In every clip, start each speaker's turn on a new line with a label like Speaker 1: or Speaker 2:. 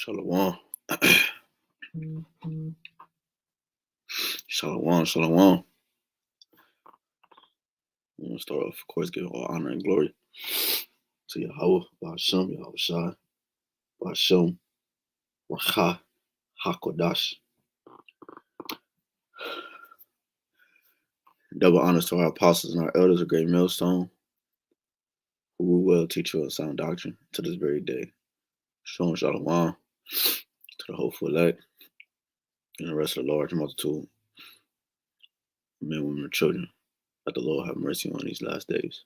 Speaker 1: Shalom. Shalom, shalom. I'm going to start off, of course, giving all honor and glory to YAHAWAH, BAHASHAM, YAHAWASHI, BAHASHAM, RAWCHAA, HAQADASH. Double honors to our apostles and our elders, a great millstone, who will well teach you a sound doctrine to this very day. Shalom, shalom to the hopeful elect and the rest of the large multitude, men, women, and children, that the Lord have mercy on these last days.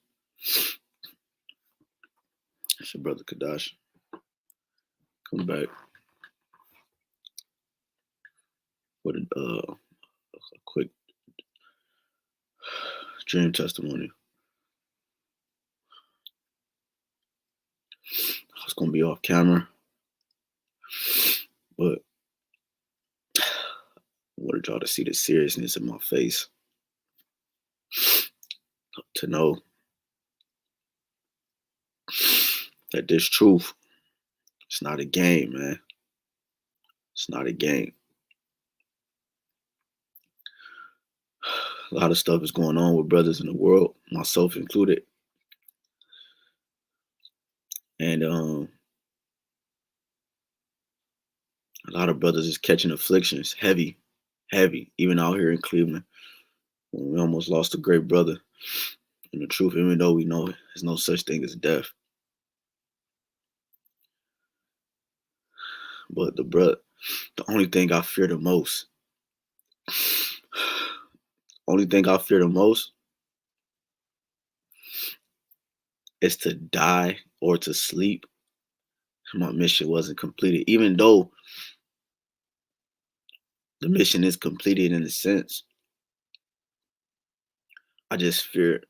Speaker 1: It's your brother Kadash. Come back with a quick dream testimony. I was going to be off camera, but I wanted y'all to see the seriousness in my face, to know that this truth, it's not a game, man. It's not a game. A lot of stuff is going on with brothers in the world, myself included. And a lot of brothers is catching afflictions, heavy, even out here in Cleveland. When we almost lost a great brother. And the truth, even though we know there's no such thing as death. But the only thing I fear the most, is to die or to sleep. My mission wasn't completed, even though the mission is completed in a sense. I just fear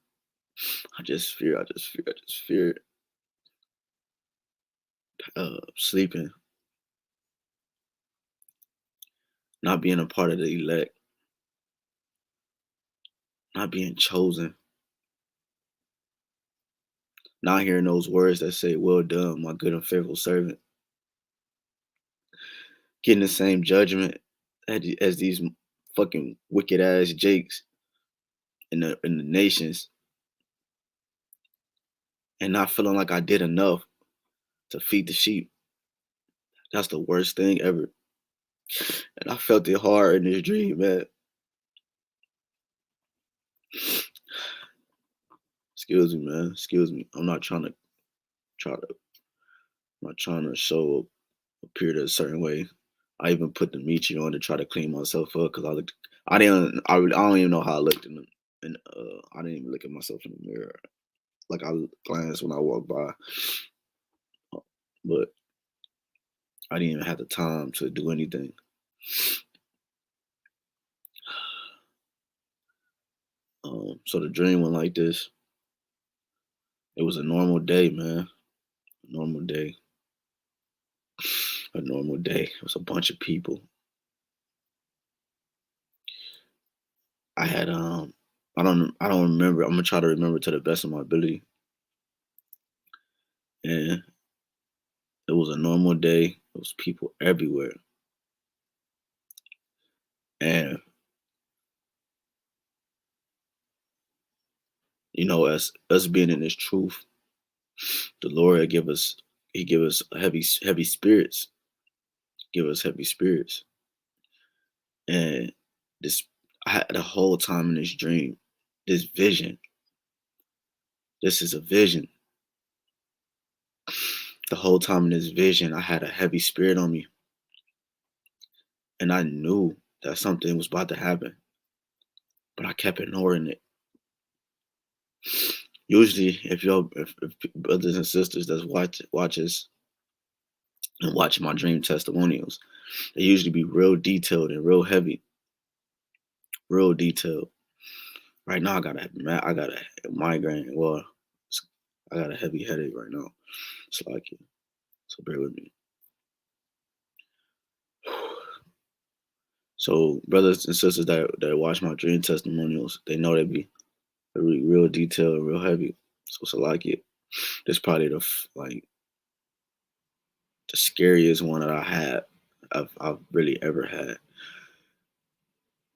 Speaker 1: sleeping, not being a part of the elect, not being chosen, not hearing those words that say, "Well done, my good and faithful servant," getting the same judgment as these fucking wicked ass jakes in the nations, and not feeling like I did enough to feed the sheep. That's the worst thing ever. And I felt it hard in this dream, man. Excuse me, man. Excuse me. I'm not trying to show appear a certain way. I even put the Michi on to try to clean myself up because I don't even know how I looked and I didn't even look at myself in the mirror. Like I glanced when I walked by, but I didn't even have the time to do anything. So the dream went like this. It was a normal day, man. A normal day. It was a bunch of people. I had I don't remember. I'm gonna try to remember to the best of my ability. And it was a normal day. There was people everywhere. And you know, as us being in this truth, the Lord give us heavy spirits. Give us heavy spirits. And I had the whole time in this dream, this vision. This is a vision. The whole time in this vision, I had a heavy spirit on me. And I knew that something was about to happen. But I kept ignoring it. Usually, if brothers and sisters that watches and watch my dream testimonials, they usually be real detailed and real heavy. Real detailed. Right now, I got a migraine. Well, I got a heavy headache right now. It's like it. So bear with me. So brothers and sisters that watch my dream testimonials, they know they be real detailed, real heavy. So it's like it. This probably the scariest one that I've really ever had.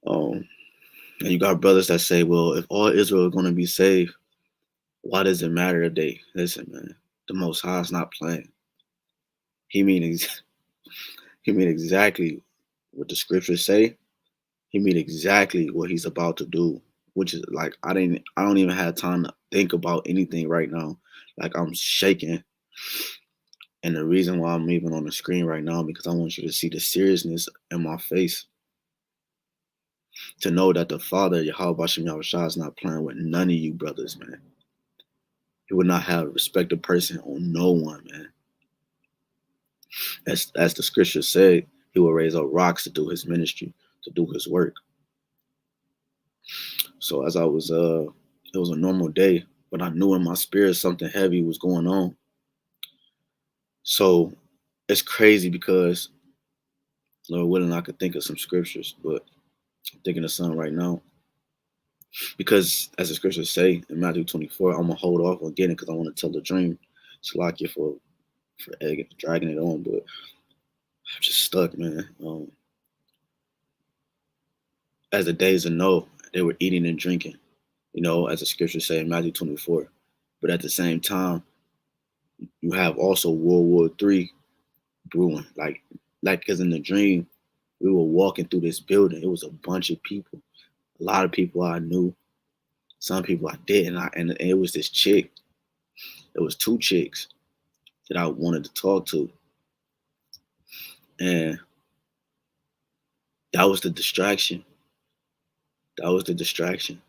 Speaker 1: Um, and you got brothers that say, well, if all Israel is going to be saved, why does it matter if they listen, man? The Most High is not playing. He mean he mean exactly what the scriptures say. He mean exactly what he's about to do, which is like I don't even have time to think about anything right now. Like I'm shaking. And the reason why I'm even on the screen right now, because I want you to see the seriousness in my face, to know that the Father, YAHWASHI, YAHWASHI, is not playing with none of you brothers, man. He would not have respect of person on no one, man. As the scriptures say, he will raise up rocks to do his ministry, to do his work. So as I was it was a normal day, but I knew in my spirit something heavy was going on. So it's crazy because Lord willing I could think of some scriptures, but I'm thinking of some right now. Because as the scriptures say in Matthew 24, I'm gonna hold off on getting it because I want to tell the dream. It's like you for dragging it on, but I'm just stuck, man. As the days of Noah, they were eating and drinking, as the scriptures say in Matthew 24. But at the same time, you have also World War III brewing. Like because in the dream, we were walking through this building. It was a bunch of people. A lot of people I knew. Some people I didn't. And it was this chick. It was two chicks that I wanted to talk to. And that was the distraction. That was the distraction.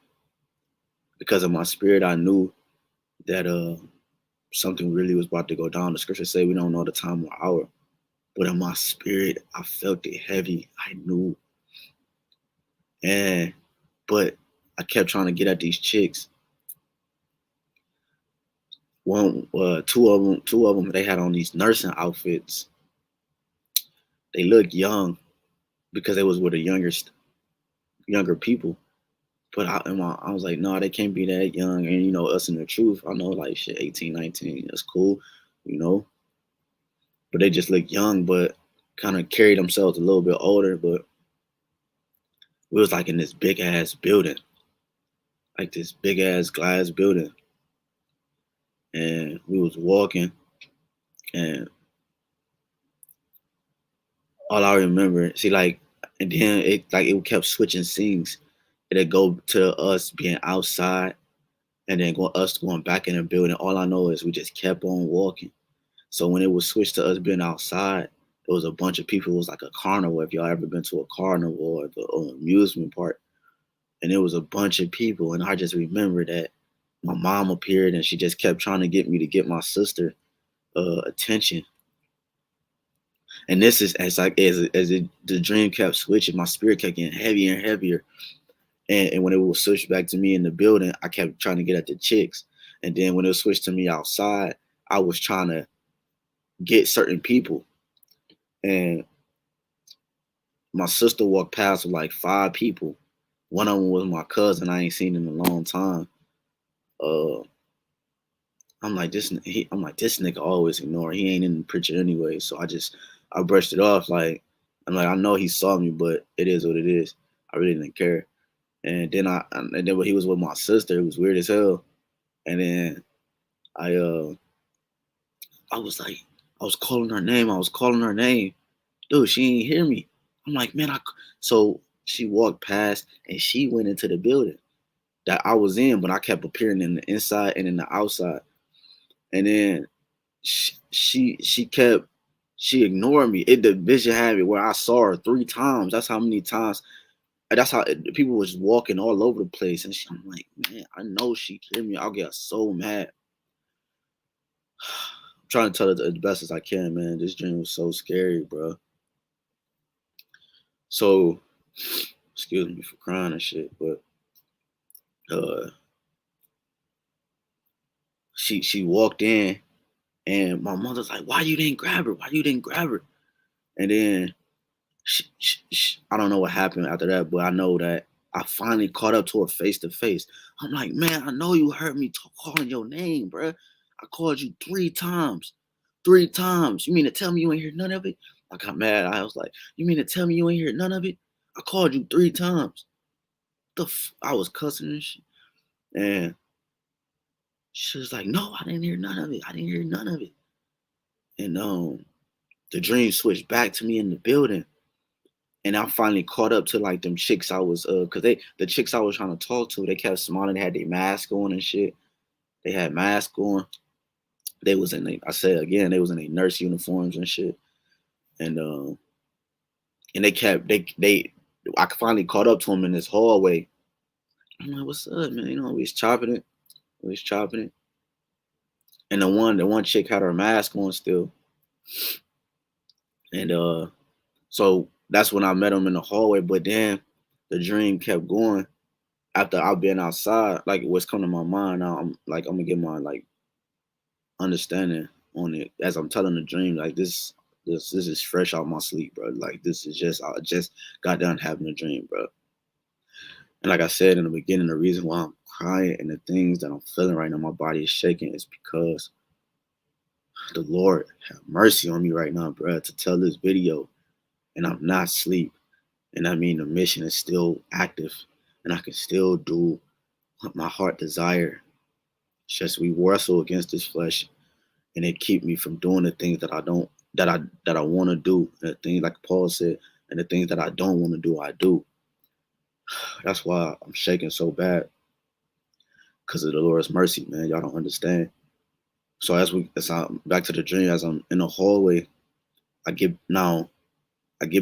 Speaker 1: Because of my spirit, I knew that something really was about to go down. The scriptures say we don't know the time or hour. But in my spirit, I felt it heavy. I knew. But I kept trying to get at these chicks. Two of them, they had on these nursing outfits. They looked young because they was with the younger people. But I was like, no, they can't be that young. And, us in the truth, I know, like, shit, 18, 19, that's cool, But they just look young, but kind of carry themselves a little bit older. But we was, like, in this big-ass building. Like, this big-ass glass building. And we was walking. And all I remember, and then it kept switching scenes. It'd go to us being outside. And then us going back in the building. All I know is we just kept on walking. So when it was switched to us being outside, there was a bunch of people. It was like a carnival. If y'all ever been to a carnival or the amusement park, and it was a bunch of people. And I just remember that my mom appeared, and she just kept trying to get me to get my sister attention. And this is the dream kept switching, my spirit kept getting heavier and heavier. And when it was switched back to me in the building, I kept trying to get at the chicks. And then when it was switched to me outside, I was trying to get certain people. And my sister walked past with like 5 people. One of them was my cousin. I ain't seen in a long time. I'm like, this nigga always ignore. He ain't in the picture anyway. So I brushed it off. Like, I'm like, I know he saw me, but it is what it is. I really didn't care. And then when he was with my sister, it was weird as hell. And then I was like, I was calling her name. Dude, she ain't hear me. I'm like, man, so she walked past and she went into the building that I was in, but I kept appearing in the inside and in the outside. And then she ignored me. The vision had me where I saw her 3 times. That's how many times. That's how people was walking all over the place. And I'm like, man, I know she hear me. I'll get so mad. I'm trying to tell it the best as I can, man. This dream was so scary, bro. So, excuse me for crying and shit, but she walked in, and my mother's like, "Why you didn't grab her? Why you didn't grab her?" And then I don't know what happened after that, but I know that I finally caught up to her face to face. I'm like, man, I know you heard me calling your name, bro. I called you 3 times. 3 times. You mean to tell me you ain't hear none of it? I got mad. I was like, you mean to tell me you ain't hear none of it? I called you 3 times. I was cussing and shit. And she was like, no, I didn't hear none of it. I didn't hear none of it. And the dream switched back to me in the building. And I finally caught up to like them chicks I was cause the chicks I was trying to talk to, they kept smiling, they had their mask on and shit. They had masks on. They was in I said again, they was in their nurse uniforms and shit. And I finally caught up to them in this hallway. I'm like, what's up, man? You know, we was chopping it. We was chopping it. And the one chick had her mask on still. And so that's when I met him in the hallway. But then the dream kept going after I've been outside. Like what's coming to my mind now, I'm gonna get my like understanding on it as I'm telling the dream. Like this is fresh out my sleep, bro. Like this is I just got done having a dream, bro. And like I said in the beginning, the reason why I'm crying and the things that I'm feeling right now, my body is shaking, is because the Lord have mercy on me right now, bro, to tell this video, and I'm not asleep. And I mean, the mission is still active, and I can still do what my heart desire. It's just we wrestle against this flesh, and it keep me from doing the things that I want to do, and the things like Paul said, and the things that I don't want to do, I do. That's why I'm shaking so bad, because of the Lord's mercy, man. Y'all don't understand. So as I'm back to the dream, as I'm in the hallway, I go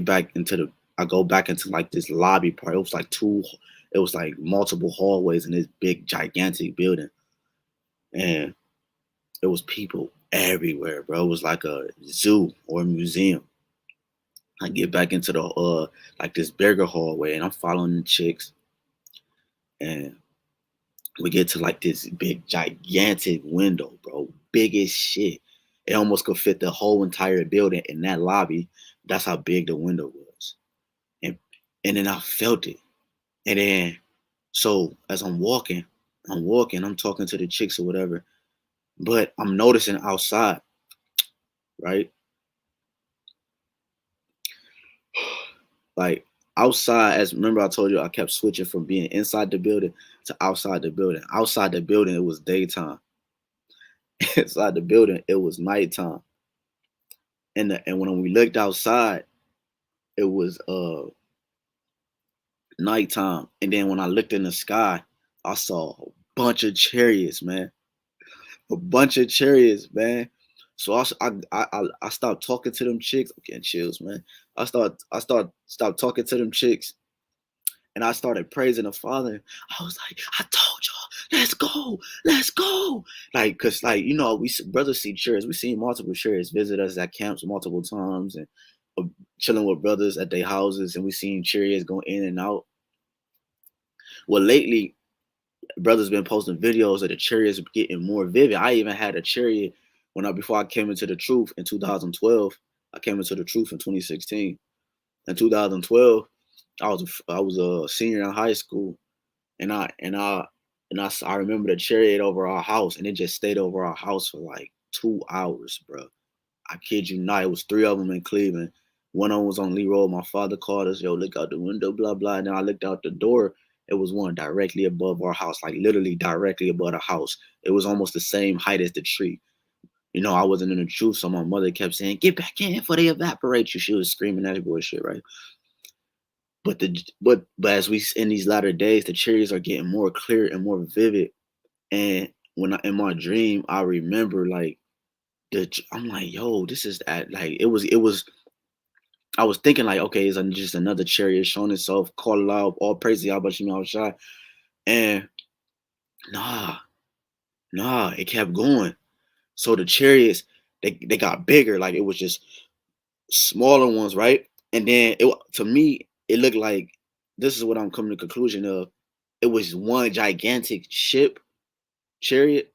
Speaker 1: back into like this lobby part. It was like multiple hallways in this big gigantic building. And it was people everywhere, bro. It was like a zoo or a museum. I get back into the like this bigger hallway, and I'm following the chicks, and we get to like this big gigantic window, bro. Big as shit. It almost could fit the whole entire building in that lobby. That's how big the window was. And then I felt it. And then so as I'm walking, I'm talking to the chicks or whatever, but I'm noticing outside, right? Like outside, as remember I told you I kept switching from being inside the building to outside the building. Outside the building, it was daytime. Inside the building, it was nighttime. And when we looked outside, it was nighttime. And then when I looked in the sky, I saw a bunch of chariots, man. A bunch of chariots, man. So I stopped talking to them chicks. I'm getting chills, man. Stopped talking to them chicks, and I started praising the Father. I was like, I told y'all, let's go. Like, cause like you know, brothers see chariots. We seen multiple chariots visit us at camps multiple times, and chilling with brothers at their houses, and we seen chariots go in and out. Well, lately, brothers been posting videos of the chariots getting more vivid. I even had a chariot before I came into the truth in 2012. I came into the truth in 2016. In 2012, I was a senior in high school, and I remember the chariot over our house, and it just stayed over our house for like 2 hours, bro. I kid you not. It was 3 of them in Cleveland. One of them was on Lee Road. My father called us, yo, look out the window, blah, blah. And then I looked out the door. It was one directly above our house, like literally directly above the house. It was almost the same height as the tree. You know, I wasn't in the truth, so my mother kept saying, get back in before they evaporate you. She was screaming that bullshit, right? But as we in these latter days, the chariots are getting more clear and more vivid. And in my dream, I remember like I'm like, yo, this is that. Like it was. I was thinking like, okay, it's just another chariot showing itself, call it out, all praise the Yahawah. And nah, it kept going. So the chariots, they got bigger. Like it was just smaller ones, right? And then to me, it looked like this is what I'm coming to the conclusion of. It was one gigantic chariot,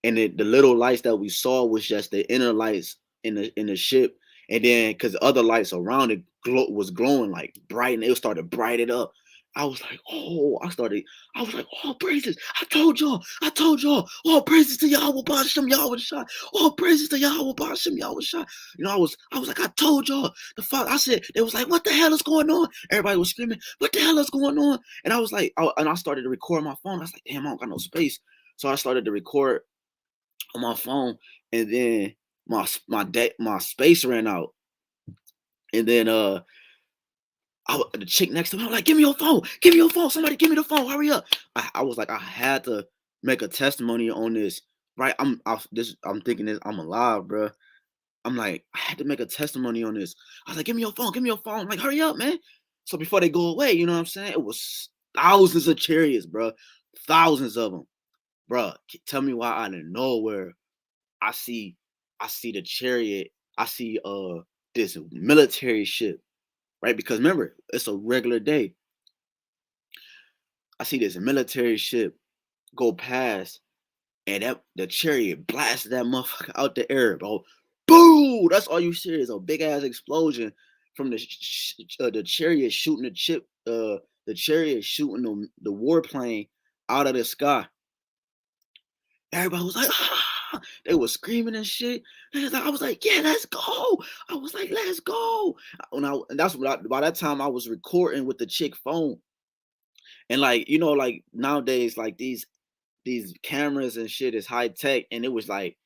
Speaker 1: and the little lights that we saw was just the inner lights in the ship, and then because the other lights around it was glowing like bright, and it started brighten up, I was like, oh, I was like, all praises. I told y'all, all praises to Yahweh BAHASHAM, Yahweh Shai, all praises to Yahweh BAHASHAM, Yahweh Shai. You know, I was like, I told y'all. The father, I said, they was like, what the hell is going on? Everybody was screaming, what the hell is going on? And I was like, and I started to record my phone. I was like, damn, I don't got no space. So I started to record on my phone, and then my space ran out. And then the chick next to me, I'm like, give me your phone, somebody give me the phone, hurry up. I was like, I had to make a testimony on this, right? I'm thinking this, I'm alive, bro. I'm like, I had to make a testimony on this. I was like, give me your phone, give me your phone. I'm like, hurry up, man. So before they go away, you know what I'm saying? It was thousands of chariots, bro. Thousands of them. Bro, tell me why out of nowhere I see the chariot, I see this military ship, right? Because remember, it's a regular day. I see this military ship go past, and the chariot blasted that motherfucker out the air, bro. Boom! That's all you see is a big ass explosion from the chariot shooting the chariot shooting the warplane out of the sky. Everybody was like, ah! They were screaming and shit. I was like, yeah, let's go. I was like, let's go. And that's by that time I was recording with the chick phone. And like, you know, like nowadays, like these cameras and shit is high tech. And it was like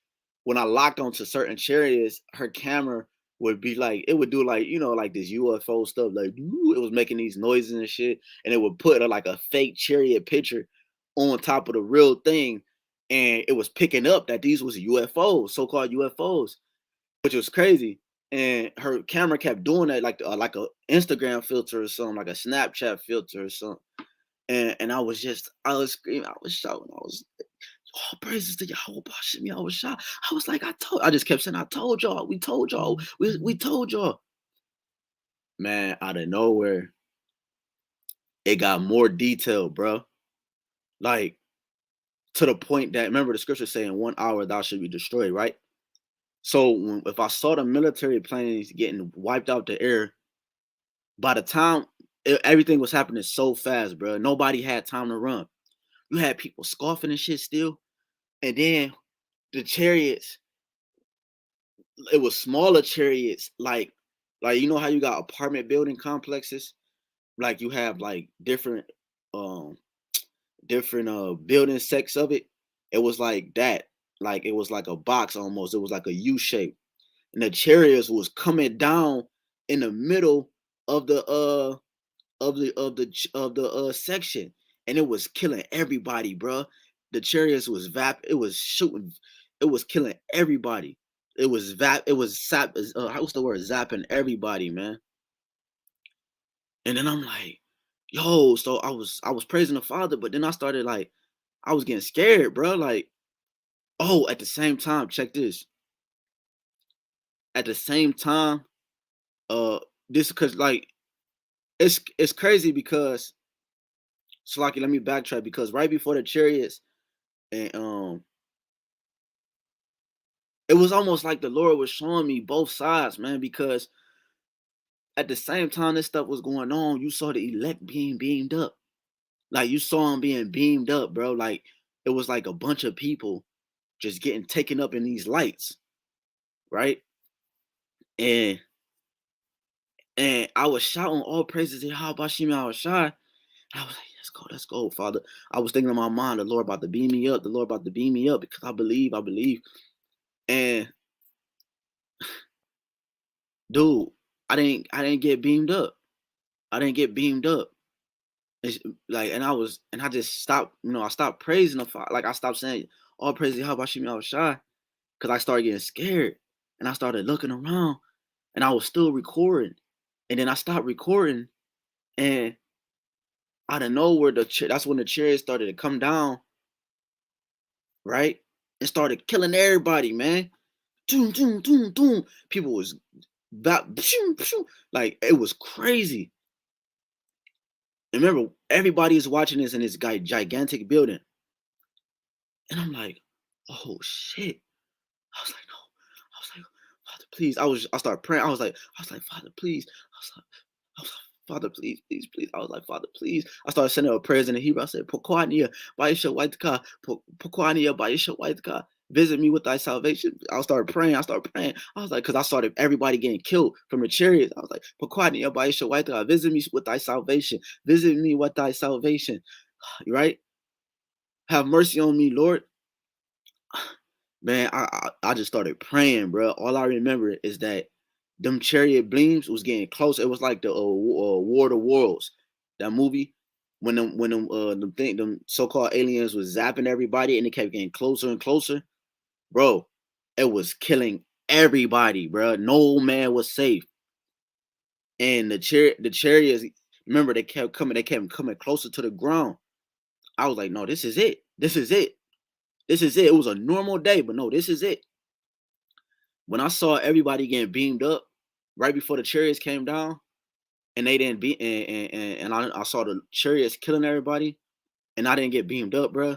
Speaker 1: when I locked onto certain chariots, her camera would be like, it would do like, you know, like this UFO stuff, like it was making these noises and shit. And it would put like a fake chariot picture on top of the real thing. And it was picking up that these was UFOs, so-called UFOs, which was crazy. And her camera kept doing that like a Instagram filter or something, like a Snapchat filter or something. And I was screaming, I was shouting, I was all praises to Yahweh BAHASHAM, Yahweh Shai. I was like, I just kept saying, I told y'all, we told y'all, we told y'all. Man, out of nowhere, it got more detailed, bro. Like to the point that remember the scripture saying 1 hour thou should be destroyed, right? So if I saw the military planes getting wiped out the air, by the time everything was happening so fast, bro, nobody had time to run. You had people scoffing and shit still. And then the chariots, it was smaller chariots, like you know how you got apartment building complexes, like you have like um different building sects of it. It was like that, like it was like a box almost. It was like a U shape, and the chariots was coming down in the middle of the section, and it was killing everybody, bro. The chariots was it was shooting, it was killing everybody. It was what's the word, zapping everybody, man. And then I'm like, yo, so I was praising the Father, but then I started like, I was getting scared, bro. Like, oh, at the same time, check this. At the same time, uh, this because like it's crazy because so like let me backtrack because right before the chariots and it was almost like the Lord was showing me both sides, man, because at the same time this stuff was going on, you saw the elect being beamed up. Like you saw them being beamed up, bro. Like it was like a bunch of people just getting taken up in these lights, right? And I was shouting all praises to HAQADASH, I was shy. I was like, let's go, Father. I was thinking in my mind, the Lord about to beam me up, the Lord about to beam me up because I believe. And dude, I didn't get beamed up. I didn't get beamed up. It's like, and I just stopped, you know, I stopped praising the Father. Like I stopped saying all praise to HAQADASH, I was shy because I started getting scared and I started looking around and I was still recording. And then I stopped recording and out of nowhere, that's when the chairs started to come down, right? And started killing everybody, man. Doom, doom, doom, doom. People was like it was crazy. And remember, everybody is watching this in this gigantic building. And I'm like, oh shit. I was like, no. I was like, Father, please. I started praying. I was like, Father, please. I was like, Father, please, please, please. I was like, Father, please. I started sending up prayers in the Hebrew. I said, Pokwania, Baisha White Pokwania, Baisha White. Visit me with thy salvation. I started praying. I was like, because I started everybody getting killed from the chariots. I was like, Pokwania, Baisha White. Visit me with thy salvation. Visit me with thy salvation. Right? Have mercy on me, Lord. Man, I just started praying, bro. All I remember is that them chariot beams was getting close. It was like the War of the Worlds, that movie, when them so-called aliens was zapping everybody and it kept getting closer and closer, bro. It was killing everybody, bro. No man was safe, and the chariots. Remember, they kept coming closer to the ground. I was like, no, this is it. This is it. This is it. It was a normal day, but no, this is it. When I saw everybody getting beamed up right before the chariots came down, and they didn't be, and I saw the chariots killing everybody, and I didn't get beamed up, bro.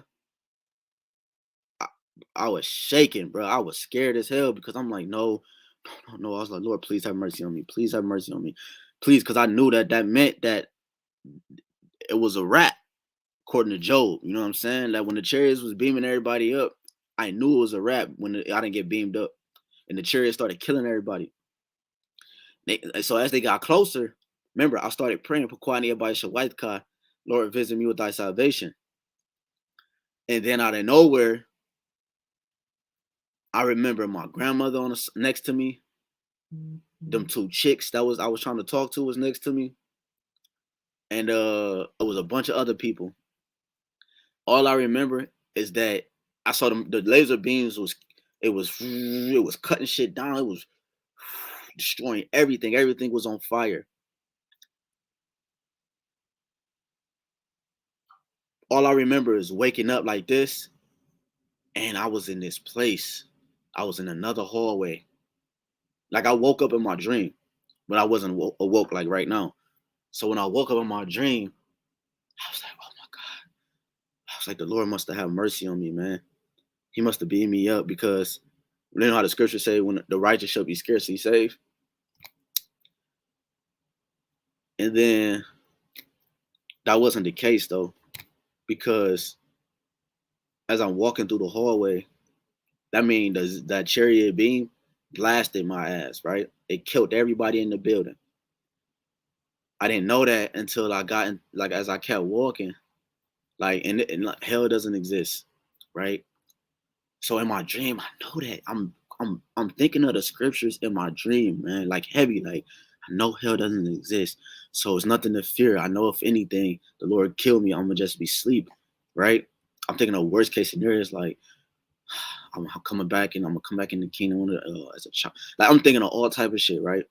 Speaker 1: I was shaking, bro. I was scared as hell because I'm like, no, no, no. I was like, Lord, please have mercy on me. Please have mercy on me. Please, because I knew that meant that it was a wrap, according to Job. You know what I'm saying? That when the chariots was beaming everybody up, I knew it was a wrap when I didn't get beamed up. And the chariots started killing everybody. So as they got closer, remember, I started praying, Lord, visit me with thy salvation. And then out of nowhere, I remember my grandmother next to me. Them two chicks that I was trying to talk to was next to me. And it was a bunch of other people. All I remember is that I saw the laser beams was cutting shit down. It was destroying everything. Everything was on fire. All I remember is waking up like this, and I was in this place. I was in another hallway. Like I woke up in my dream, but I wasn't awoke like right now. So when I woke up in my dream, I was like, oh my God. I was like, the Lord must have mercy on me, man. He must have beamed me up because you know how the scriptures say when the righteous shall be scarcely saved. And then that wasn't the case though, because as I'm walking through the hallway, that means that chariot beam blasted my ass, right? It killed everybody in the building. I didn't know that until I got in, like, as I kept walking, like, and like, hell doesn't exist, right? So in my dream, I know that I'm thinking of the scriptures in my dream, man, like heavy, like I know hell doesn't exist, so it's nothing to fear. I know if anything, the Lord killed me, I'm gonna just be asleep, right? I'm thinking of worst case scenarios, like I'm coming back and I'm gonna come back in the kingdom as a child. Like I'm thinking of all type of shit, right?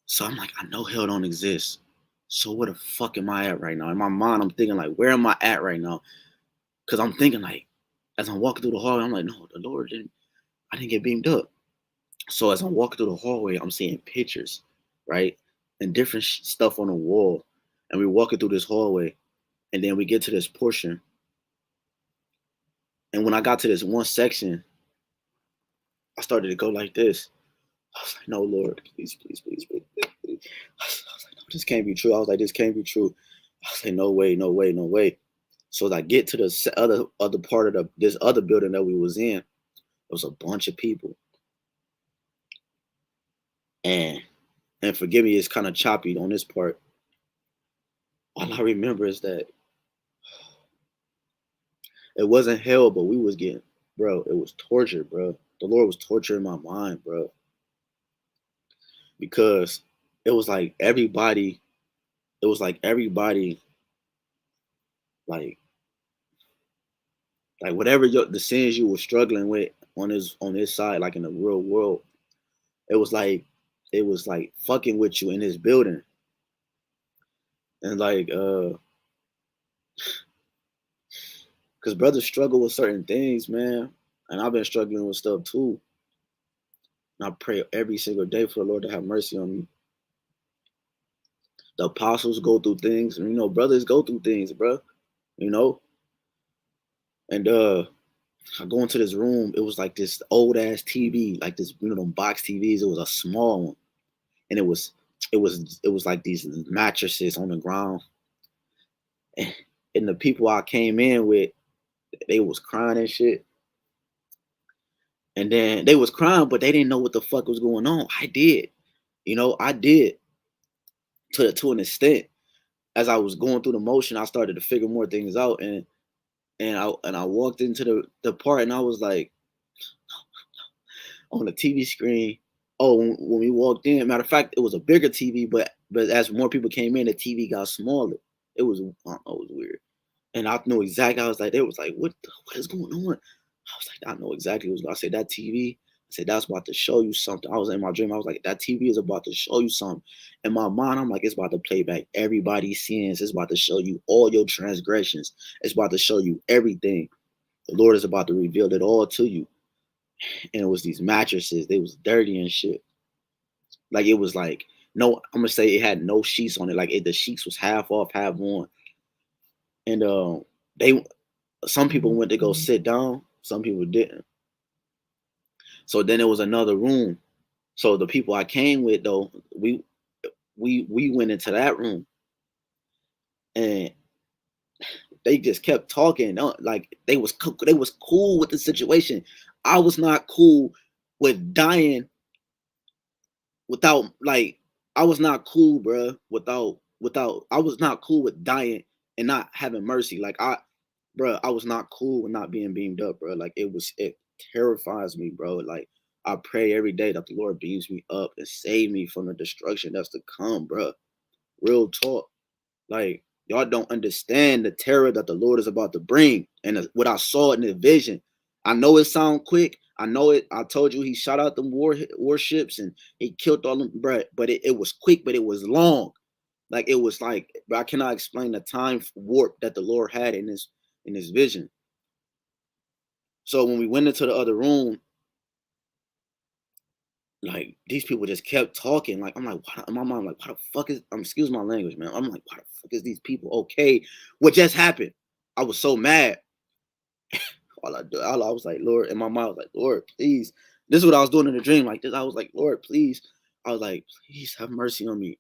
Speaker 1: So I'm like, I know hell don't exist. So where the fuck am I at right now? In my mind, I'm thinking like, where am I at right now? Because I'm thinking like, as I'm walking through the hallway, I'm like, no, the Lord didn't. I didn't get beamed up. So as I'm walking through the hallway, I'm seeing pictures, right, and different stuff on the wall. And we're walking through this hallway, and then we get to this portion. And when I got to this one section, I started to go like this. I was like, no, Lord, please, please, please, please, please. I was like, no, this can't be true. I was like, this can't be true. I was like, no way, no way, no way. So as I get to the other part of this other building that we was in, there was a bunch of people. And forgive me, it's kind of choppy on this part. All I remember is that it wasn't hell, but we was getting, bro, it was torture, bro. The Lord was torturing my mind, bro. Because it was like everybody, like whatever the sins you were struggling with on this side, like in the real world, it was like fucking with you in this building. And like because brothers struggle with certain things, man. And I've been struggling with stuff too. And I pray every single day for the Lord to have mercy on me. The apostles go through things, and brothers go through things, bro. You know? And I go into this room, it was like this old ass TV, like this, them box TVs. It was a small one. And it was it was like these mattresses on the ground, and, the people I came in with, they was crying and shit. And then they was crying, but they didn't know what the fuck was going on. I did, I did to an extent. As I was going through the motion, I started to figure more things out, and I walked into the part, and I was like, on the TV screen. Oh, when we walked in, matter of fact, it was a bigger TV, but as more people came in, the TV got smaller. It was, I don't know, it was weird. And I knew exactly. I was like, they was like, what is going on? I was like, I know exactly what was going on. I said, that TV. I said, that's about to show you something. I was in my dream. I was like, that TV is about to show you something. In my mind, I'm like, it's about to play back everybody's sins. It's about to show you all your transgressions. It's about to show you everything. The Lord is about to reveal it all to you. And it was these mattresses. They was dirty and shit. Like, it was like, no, I'm gonna say it had no sheets on it. Like, the sheets was half off, half on. And some people went to go sit down, some people didn't. So then there was another room. So the people I came with, though, we went into that room, and they just kept talking. Like, they was cool with the situation. I was not cool with dying without, like, I was not cool, bro. I was not cool with dying and not having mercy. Like, I was not cool with not being beamed up, bro. Like, it terrifies me, bro. Like, I pray every day that the Lord beams me up and save me from the destruction that's to come, bro. Real talk. Like, y'all don't understand the terror that the Lord is about to bring, and what I saw in the vision. I know it sound quick. I know it. I told you he shot out them warships and he killed all them, bro. But it was quick, but it was long. Like, it was like, but I cannot explain the time warp that the Lord had in this vision. So when we went into the other room, like, these people just kept talking. Like, I'm like, what? In my mind, like, why the fuck is, excuse my language, man. I'm like, why the fuck is these people okay? What just happened? I was so mad. All I was like, Lord, in my mind, I was like, Lord, please. This is what I was doing in the dream. Like this, I was like, Lord, please. I was like, please have mercy on me.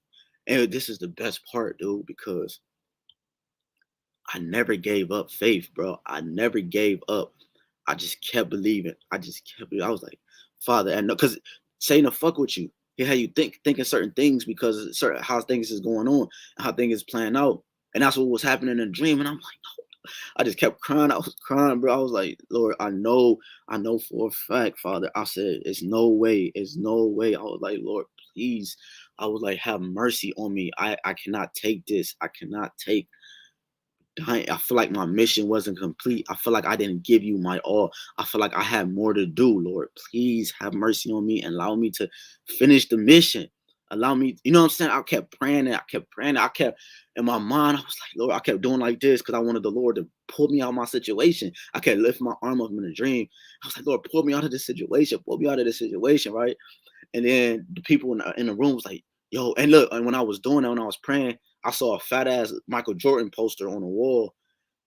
Speaker 1: And this is the best part, dude, because I never gave up faith, bro. I never gave up. I just kept believing. I was like, Father, and because Satan will fuck with you. He had you thinking certain things because of certain how things is going on, how things is playing out. And that's what was happening in the dream. And I'm like, no. I just kept crying. I was crying, bro. I was like, Lord, I know for a fact, Father. I said, it's no way. It's no way. I was like, Lord, please. I was like, have mercy on me. I cannot take this. I cannot take dying. I feel like my mission wasn't complete. I feel like I didn't give you my all. I feel like I had more to do. Lord, please have mercy on me and allow me to finish the mission. Allow me, you know what I'm saying? I kept praying and I kept praying. I kept in my mind, I was like, Lord, I kept doing like this because I wanted the Lord to pull me out of my situation. I kept lifting my arm up in a dream. I was like, Lord, pull me out of this situation. Pull me out of this situation, right? And then the people in the room was like, yo, and look, and when I was doing that, when I was praying, I saw a fat ass Michael Jordan poster on the wall.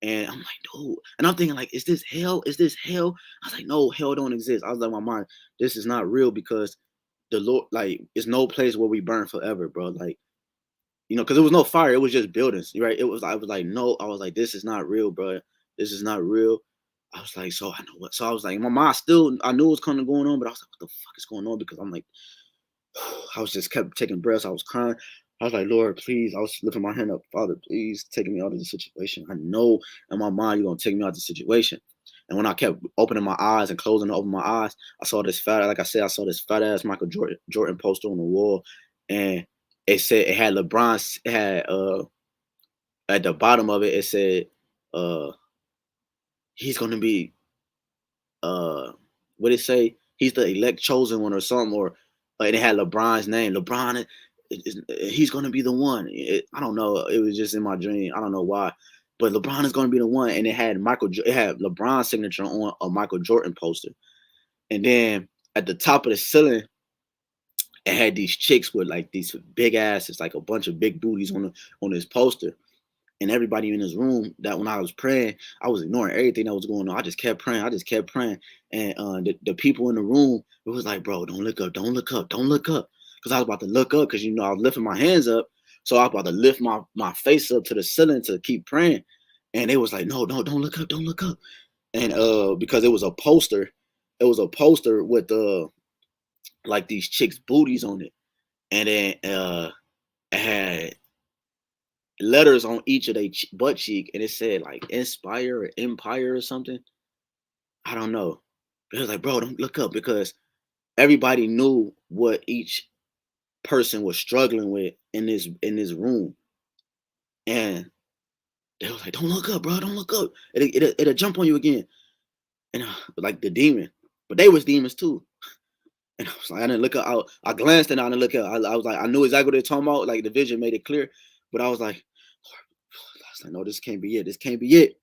Speaker 1: And I'm like, dude. And I'm thinking, like, is this hell? Is this hell? I was like, no, hell don't exist. I was like, my mind, this is not real because the Lord, like, it's no place where we burn forever, bro. Like, because there was no fire. It was just buildings, right? I was like, no. I was like, this is not real, bro. This is not real. I was like, so I know what. So I was like, my mind still, I knew it was kind of going on, but I was like, what the fuck is going on? Because I'm like, I was just kept taking breaths. I was crying. I was like, Lord, please. I was lifting my hand up, Father, please take me out of the situation. I know in my mind you're gonna take me out of the situation. And when I kept opening my eyes and closing and opening my eyes, I saw this like I said, I saw this fat ass Michael Jordan poster on the wall, and it had LeBron. It had at the bottom of it, it said he's gonna be what did it say? He's the elect chosen one or something, or and it had LeBron's name. LeBron, he's gonna be the one. I don't know. It was just in my dream. I don't know why, but LeBron is gonna be the one. And it had LeBron's signature on a Michael Jordan poster. And then at the top of the ceiling, it had these chicks with like these big asses, like a bunch of big booties on this poster. And everybody in this room, that when I was praying, I was ignoring everything that was going on. I just kept praying. And the people in the room, it was like, bro, don't look up. Don't look up. Don't look up. because I was about to look up because I was lifting my hands up. So I was about to lift my face up to the ceiling to keep praying. And it was like, no, don't look up, don't look up. And because it was a poster with like these chicks' booties on it. And then it had letters on each of their butt cheek, and it said like inspire or empire or something. I don't know. But it was like, bro, don't look up, because everybody knew what each person was struggling with in this room. And they was like, don't look up, bro, don't look up. It'll jump on you again. And like the demon. But they was demons too. And I was like, I didn't look up. I glanced and I didn't look up. I was like, I knew exactly what they're talking about. Like the vision made it clear. But I was like, no, this can't be it. This can't be it.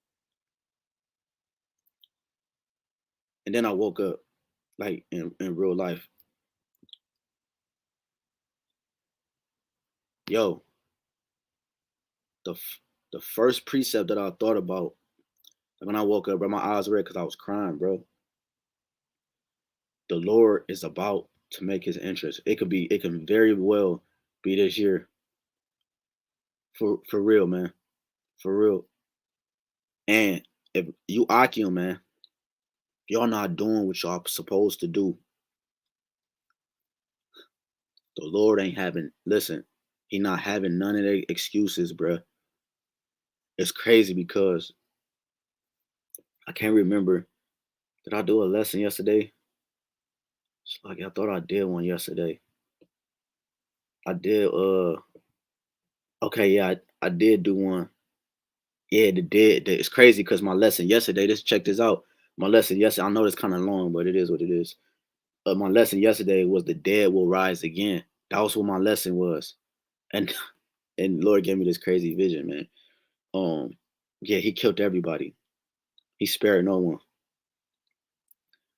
Speaker 1: And then I woke up, like in real life. Yo, the first precept that I thought about when I woke up, bro, my eyes were red because I was crying, bro. The Lord is about to make his entrance. It can very well be this year. For real, man. For real. And if you Akim, man, y'all not doing what y'all supposed to do, the Lord ain't having, listen, he not having none of the excuses, bro. It's crazy because I can't remember. Did I do a lesson yesterday? It's like I thought I did one yesterday. I did okay, yeah, I did do one. Yeah, it's crazy because my lesson yesterday, check this out. My lesson yesterday, I know it's kind of long, but it is what it is. My lesson yesterday was the dead will rise again. That was what my lesson was. And and Lord gave me this crazy vision, man. Yeah, he killed everybody. He spared no one.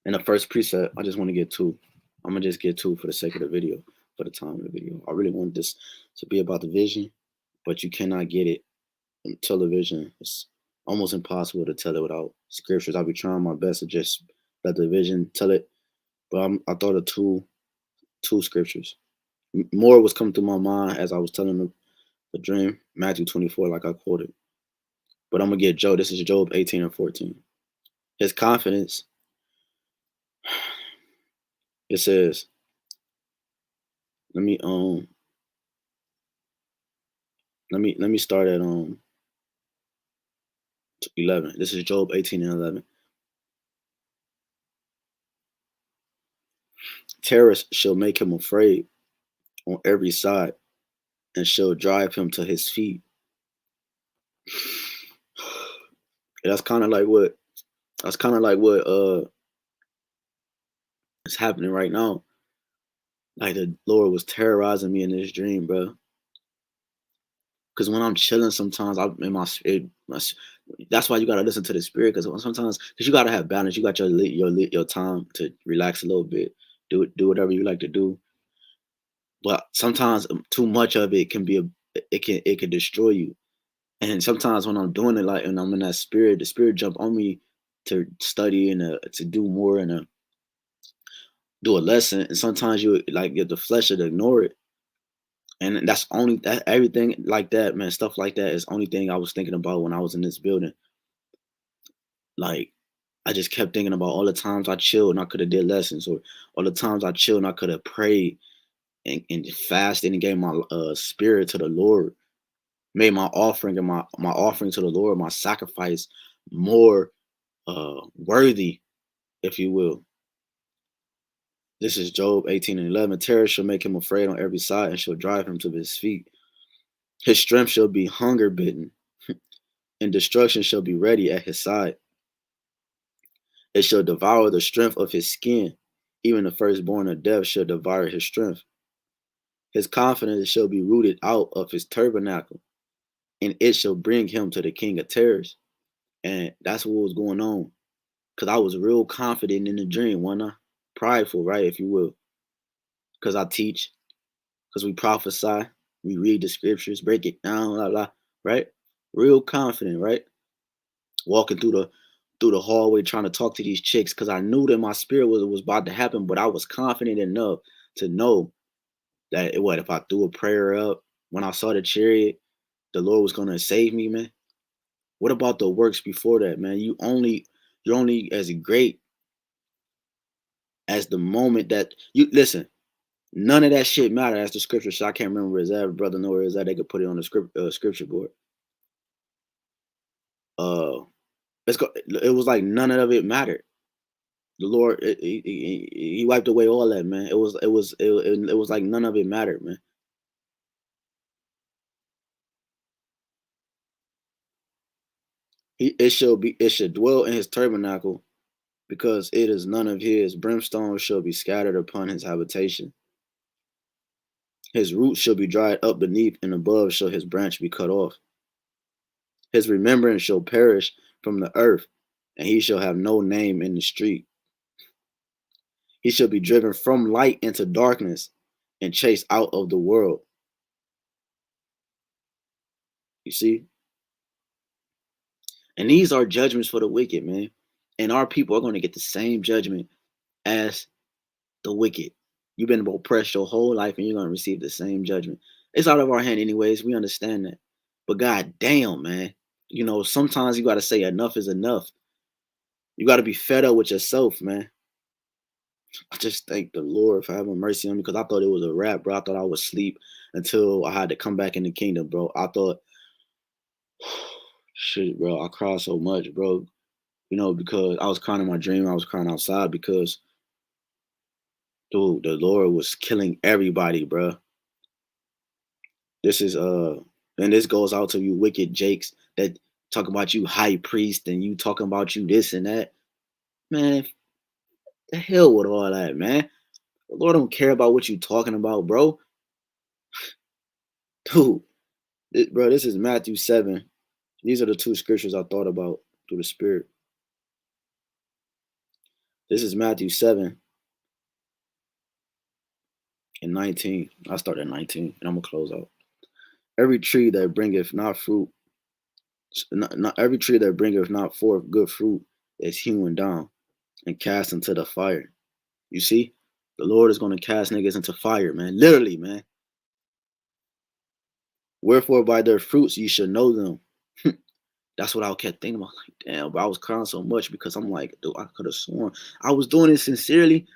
Speaker 1: And the first precept, I just want to get two. I'm gonna just get two for the sake of the video, for the time of the video. I really want this to be about the vision, but you cannot get it on television. It's almost impossible to tell it without scriptures. I'll be trying my best to just let the vision tell it, but I thought of two scriptures. More was coming through my mind as I was telling the dream, Matthew 24, like I quoted. But I'm gonna get Job. This is Job 18 and 14. His confidence. It says, let me start at 11. This is Job 18 and 11. Terrors shall make him afraid on every side, and shall drive him to his feet. That's kind of like what is happening right now. Like the Lord was terrorizing me in this dream, bro. Because when I'm chilling, sometimes I'm in my spirit. That's why you gotta listen to the spirit. Because sometimes, you gotta have balance. You got your time to relax a little bit. Do whatever you like to do. But sometimes too much of it can it can destroy you. And sometimes when I'm doing it, like, and I'm in that spirit, the spirit jump on me to study and to do more and do a lesson. And sometimes you like get the flesh to ignore it. And that's only that everything like that, man, stuff like that is only thing I was thinking about when I was in this building. Like, I just kept thinking about all the times I chilled and I could have did lessons, or all the times I chilled and I could have prayed and fasted and gave my spirit to the Lord, made my offering and my offering to the Lord, my sacrifice more worthy, if you will. This is Job 18 and 11. Terror shall make him afraid on every side and shall drive him to his feet. His strength shall be hunger bitten, and destruction shall be ready at his side. It shall devour the strength of his skin. Even the firstborn of death shall devour his strength. His confidence shall be rooted out of his tabernacle, and it shall bring him to the king of terrors. And that's what was going on. Because I was real confident in the dream, wasn't I? Prideful, right, if you will. Because I teach, because we prophesy, we read the scriptures, break it down, blah, blah, right? Real confident, right? Walking through the hallway trying to talk to these chicks because I knew that my spirit was about to happen, but I was confident enough to know That what if I threw a prayer up when I saw the chariot, the Lord was gonna save me, man? What about the works before that, man? You're only as great as the moment that you listen. None of that shit matter as the scripture. So I can't remember where it's at. Brother know where it's at. They could put it on the scripture board. Let's go. It was like none of it mattered. The Lord, he wiped away all that, man. It was like none of it mattered, man. It should dwell in his tabernacle, because it is none of his. Brimstone shall be scattered upon his habitation. His roots shall be dried up beneath, and above shall his branch be cut off. His remembrance shall perish from the earth, and he shall have no name in the street. He shall be driven from light into darkness and chased out of the world. You see? And these are judgments for the wicked, man. And our people are going to get the same judgment as the wicked. You've been oppressed your whole life and you're going to receive the same judgment. It's out of our hand anyways. We understand that. But god damn, man. You know, sometimes you got to say enough is enough. You got to be fed up with yourself, man. I just thank the Lord for having mercy on me, because I thought it was a wrap, bro. I thought I would sleep until I had to come back in the kingdom, bro. I thought, shit, bro. I cried so much, bro. You know, because I was crying in my dream. I was crying outside because, dude, the Lord was killing everybody, bro. This is and this goes out to you wicked jakes that talk about you high priest and you talking about you this and that. Man, the hell with all that, man. The Lord don't care about what you talking about, bro. Dude, bro, this is Matthew 7. These are the two scriptures I thought about through the Spirit. This is Matthew 7 and 19. I start at 19 and I'm gonna close out. Every tree that bringeth not fruit, not every tree that bringeth not forth good fruit is hewn down and cast into the fire. You see, the Lord is going to cast niggas into fire, man. Literally, man. Wherefore by their fruits you should know them. That's what I kept thinking about. Like, damn, but I was crying so much because I'm like, dude, I could have sworn I was doing it sincerely.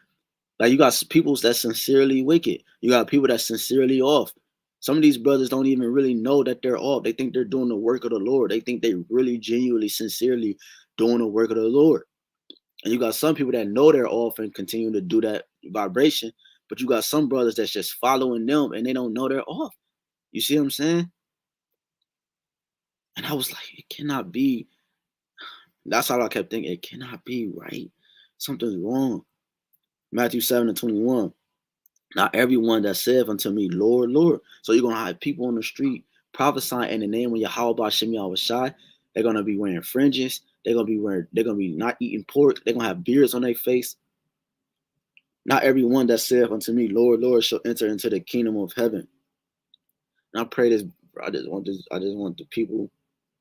Speaker 1: Like, you got people that's sincerely wicked. You got people that's sincerely off. Some of these brothers don't even really know that they're off. They think they're doing the work of the Lord. They think they really genuinely, sincerely doing the work of the Lord. And you got some people that know they're off and continue to do that vibration. But you got some brothers that's just following them and they don't know they're off. You see what I'm saying? And I was like, it cannot be. That's all I kept thinking. It cannot be right. Something's wrong. Matthew 7 and 21. Not everyone that saith unto me, Lord, Lord. So you're going to have people on the street prophesying in the name of YAHWASHI. They're going to be wearing fringes. They're going to be not eating pork. They're going to have beards on their face. Not everyone that saith unto me, Lord, Lord, shall enter into the kingdom of heaven. And I pray this, I just want the people,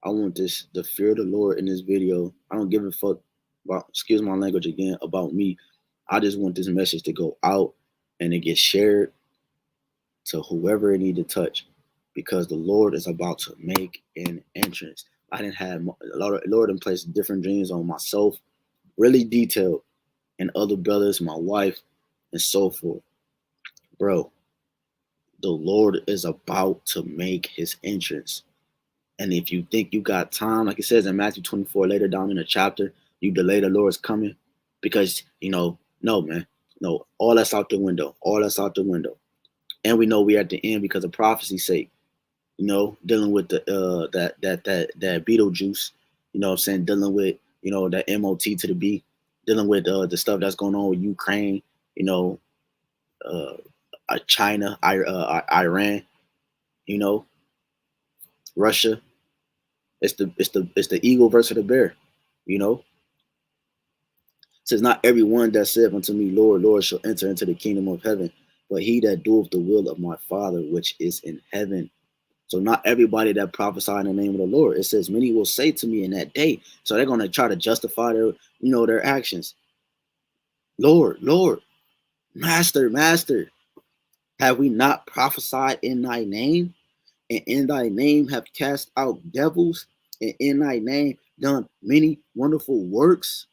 Speaker 1: I want this, the fear of the Lord in this video. I don't give a fuck about, excuse my language again, about me. I just want this message to go out and it gets shared to whoever it need to touch, because the Lord is about to make an entrance. I didn't have a lot of Lord and placed different dreams on myself, really detailed, and other brothers, my wife, and so forth. Bro, the Lord is about to make his entrance. And if you think you got time, like it says in Matthew 24, later down in the chapter, you delay the Lord's coming because, no, man. No, all that's out the window. All that's out the window. And we know we're at the end because of prophecy's sake, dealing with the that Beetlejuice, you know what I'm saying, dealing with, that MOT to the B, dealing with the stuff that's going on with Ukraine, China, Iran, Russia. It's the eagle versus the bear, It says, not everyone that saith unto me, Lord, Lord, shall enter into the kingdom of heaven, but he that doeth the will of my Father which is in heaven. So not everybody that prophesy in the name of the Lord. It says, many will say to me in that day. So they're going to try to justify their actions. Lord, Lord, Master, Master. Have we not prophesied in thy name? And in thy name have cast out devils, and in thy name done many wonderful works?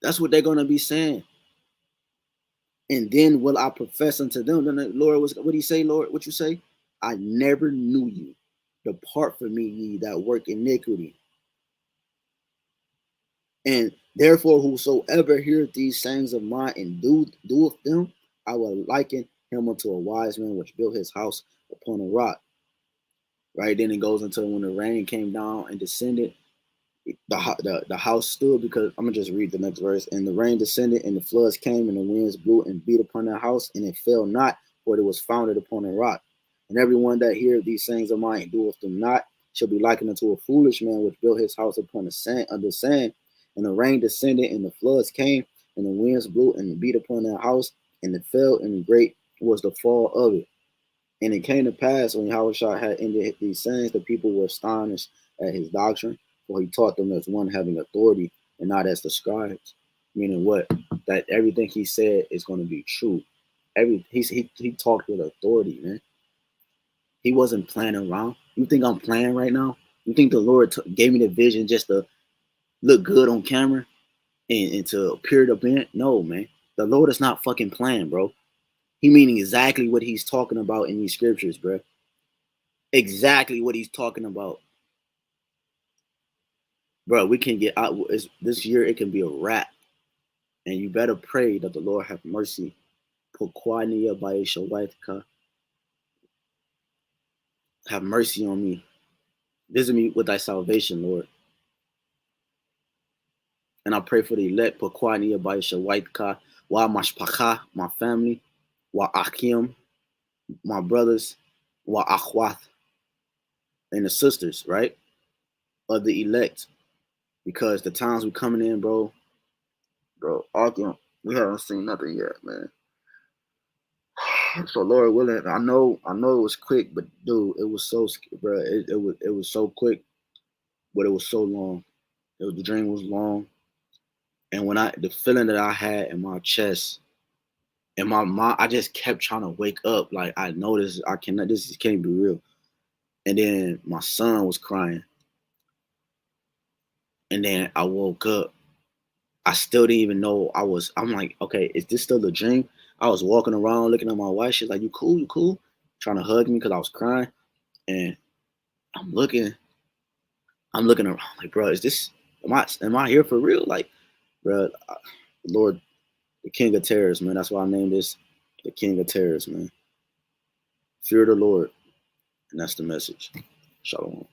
Speaker 1: That's what they're going to be saying. And then will I profess unto them? Then the Lord was, what did he say, Lord? What you say? I never knew you. Depart from me, ye that work iniquity. And therefore, whosoever heareth these sayings of mine and doeth them, I will liken him unto a wise man which built his house upon a rock. Right? Then it goes into when the rain came down and descended, the house stood, because I'm gonna just read the next verse. And the rain descended, and the floods came, and the winds blew and beat upon that house, and it fell not, for it was founded upon a rock. And everyone that heareth these sayings of mine and doeth them not shall be likened unto a foolish man which built his house upon the sand, under sand. And the rain descended, and the floods came, and the winds blew and beat upon that house, and it fell, and great was the fall of it. And it came to pass, when Yahushua had ended these sayings, the people were astonished at his doctrine, for he taught them as one having authority and not as the scribes. Meaning what? That everything he said is going to be true. He talked with authority, man. He wasn't playing around. You think I'm playing right now? You think the Lord gave me the vision just to look good on camera and to appear to be? No, man. The Lord is not fucking playing, bro. He meaning exactly what he's talking about in these scriptures, bro. Exactly what he's talking about, bro. We can get out this year. It can be a wrap, and you better pray that the Lord have mercy. Have mercy on me. Visit me with thy salvation, Lord. And I pray for the elect, Wa Mashpacha, my family, Wa Akim, my brothers, Wa Akhwath, and the sisters, right? Of the elect. Because the times we coming in, bro, Akim, we haven't seen nothing yet, man. So Lord willing, I know it was quick, but dude, it was so, bro, it was so quick, but it was so long. The dream was long, and the feeling that I had in my chest and my mind, I just kept trying to wake up. Like I noticed, this can't be real. And then my son was crying, and then I woke up. I still didn't even know I'm like, okay, is this still a dream? I was walking around looking at my wife. She's like, you cool? You cool? Trying to hug me because I was crying. And I'm looking around like, bro, am I here for real? Like, bro, Lord, the King of Terrors, man. That's why I named this the King of Terrors, man. Fear the Lord. And that's the message. Shalom.